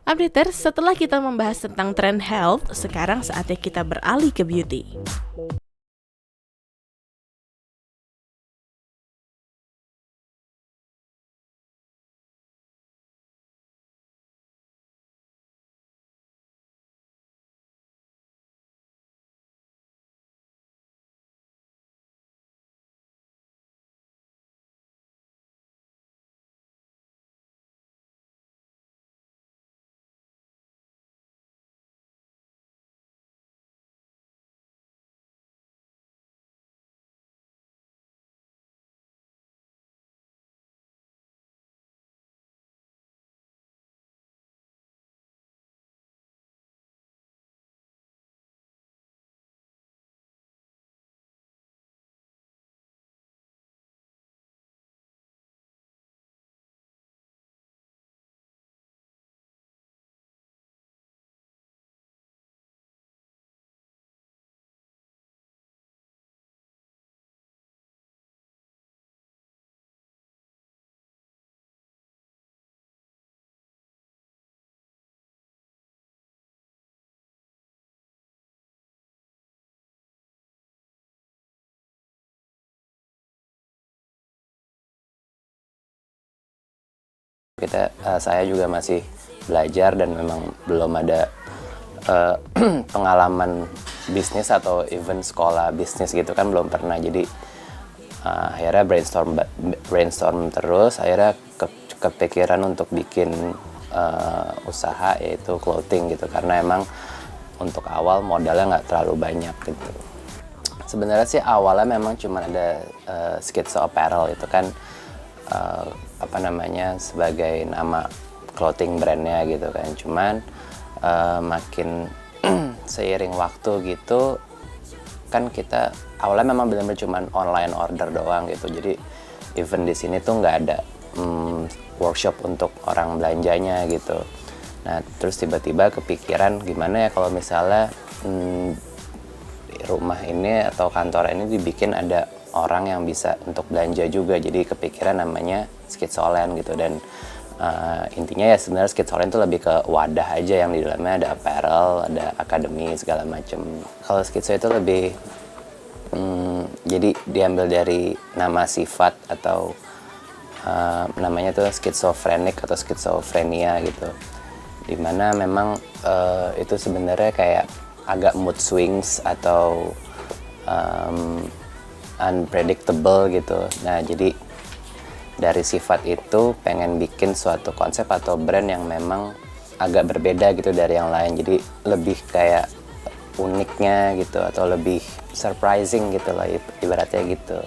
Updater, setelah kita membahas tentang tren health, sekarang saatnya kita beralih ke beauty. Saya juga masih belajar dan memang belum ada pengalaman bisnis atau even sekolah bisnis gitu kan belum pernah. Jadi akhirnya brainstorm terus, akhirnya kepikiran untuk bikin usaha yaitu clothing gitu, karena emang untuk awal modalnya nggak terlalu banyak gitu. Sebenarnya sih awalnya memang cuma ada Skitso Apparel itu kan sebagai nama clothing brandnya gitu kan. Cuman makin seiring waktu gitu kan, kita awalnya memang benar-benar cuman online order doang gitu. Jadi even di sini tuh nggak ada workshop untuk orang belanjanya gitu. Nah terus tiba-tiba kepikiran gimana ya kalau misalnya rumah ini atau kantor ini dibikin ada orang yang bisa untuk belanja juga. Jadi kepikiran namanya Skitsoland gitu. Dan intinya ya sebenarnya Skitsoland itu lebih ke wadah aja, yang di dalamnya ada apparel, ada akademi segala macem. Kalau Skitso itu lebih jadi diambil dari nama sifat atau namanya tuh skizofrenik atau skizofrenia gitu, dimana memang itu sebenarnya kayak agak mood swings atau unpredictable gitu. Nah jadi dari sifat itu pengen bikin suatu konsep atau brand yang memang agak berbeda gitu dari yang lain. Jadi lebih kayak uniknya gitu atau lebih surprising gitu lah ibaratnya gitu.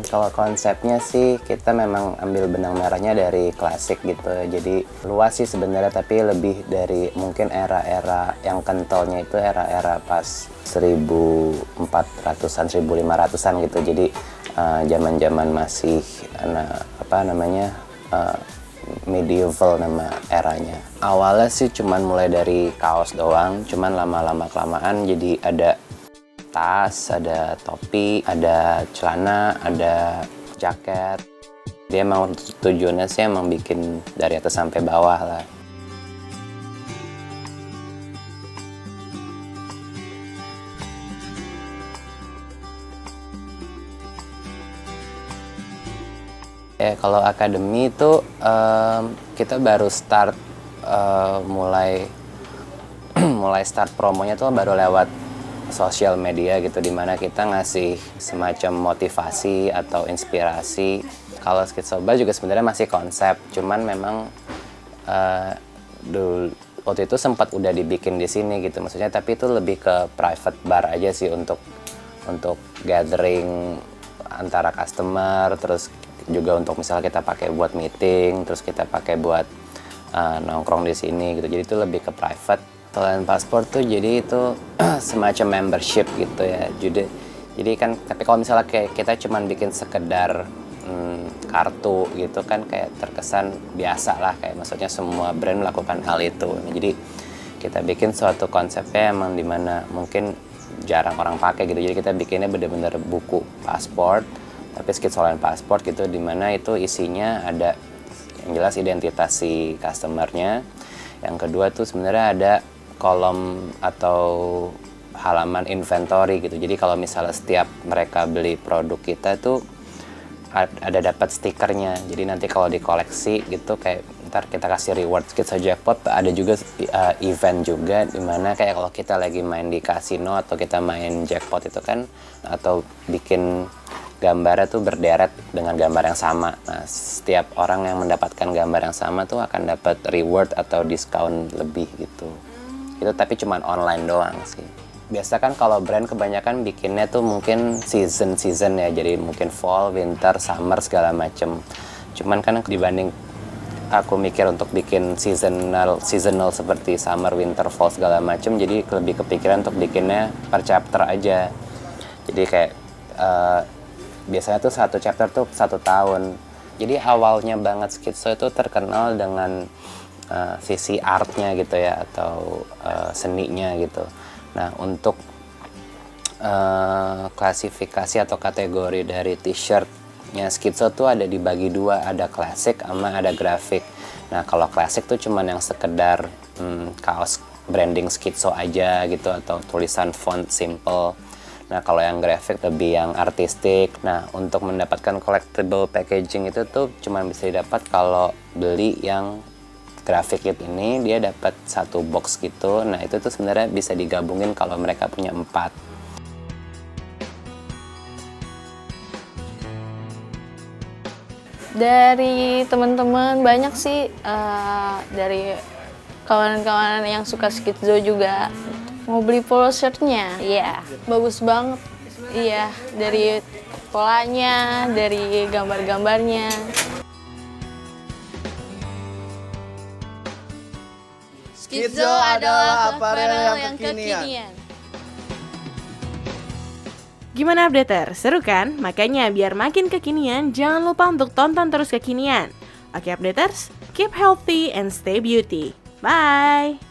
Kalau konsepnya sih kita memang ambil benang merahnya dari klasik gitu. Jadi luas sih sebenarnya, tapi lebih dari mungkin era-era yang kentalnya itu era-era pas 1400-an 1500-an gitu. Jadi zaman-zaman masih medieval nama eranya. Awalnya sih cuman mulai dari kaos doang, cuman lama-lama kelamaan jadi ada tas, ada topi, ada celana, ada jaket. Dia emang tujuannya sih emang bikin dari atas sampai bawah lah. Kalau akademi itu kita baru start mulai start promonya tuh baru lewat sosial media gitu, dimana kita ngasih semacam motivasi atau inspirasi. Kalau Skitsoba juga sebenarnya masih konsep, cuman memang waktu itu sempat udah dibikin di sini gitu, maksudnya, tapi itu lebih ke private bar aja sih untuk gathering antara customer, terus juga untuk misalnya kita pakai buat meeting, terus kita pakai buat nongkrong di sini gitu. Jadi itu lebih ke private. Selain paspor tuh jadi itu semacam membership gitu ya. Jadi kan, tapi kalau misalnya kayak kita cuman bikin sekedar kartu gitu kan kayak terkesan biasa lah, kayak maksudnya semua brand melakukan hal itu. Nah, jadi kita bikin suatu konsepnya emang dimana mungkin jarang orang pakai gitu. Jadi kita bikinnya bener-bener buku paspor, tapi Skitsoland paspor gitu, dimana itu isinya ada yang jelas identitas si customernya, Yang kedua tuh sebenarnya ada kolom atau halaman inventory gitu. Jadi kalau misalnya setiap mereka beli produk kita tuh ada dapat stikernya. Jadi nanti kalau dikoleksi gitu kayak ntar kita kasih reward Skitso Jackpot. Ada juga event juga dimana kayak kalau kita lagi main di kasino atau kita main jackpot itu kan, atau bikin gambarnya tuh berderet dengan gambar yang sama. Nah, setiap orang yang mendapatkan gambar yang sama tuh akan dapat reward atau diskon lebih gitu. Itu tapi cuman online doang sih. Biasa kan kalau brand kebanyakan bikinnya tuh mungkin season ya, jadi mungkin fall, winter, summer segala macem. Cuman kan dibanding aku mikir untuk bikin seasonal seperti summer, winter, fall segala macem, jadi lebih kepikiran untuk bikinnya per chapter aja. Jadi kayak biasanya tuh satu chapter tuh 1 tahun. Jadi awalnya banget Skitso itu terkenal dengan sisi artnya gitu ya, atau seninya gitu. Nah, untuk klasifikasi atau kategori dari t-shirtnya Skitso tuh ada dibagi 2, ada klasik sama ada grafik. Nah, kalau klasik tuh cuman yang sekedar kaos branding Skitso aja gitu, atau tulisan font simple. Nah, kalau yang grafik lebih yang artistik. Nah, untuk mendapatkan collectible packaging itu tuh cuman bisa didapat kalau beli yang grafik kit ini. Dia dapat 1 box gitu. Nah, itu tuh sebenarnya bisa digabungin kalau mereka punya 4. Dari teman-teman banyak sih, dari kawan-kawan yang suka Skitso juga mau beli polo shirtnya. Iya, bagus banget. Iya, dari polanya, dari gambar-gambarnya. Skitso adalah aparel yang kekinian. Gimana updater? Seru kan? Makanya biar makin kekinian, jangan lupa untuk tonton terus Kekinian. Oke updaters, keep healthy and stay beauty. Bye!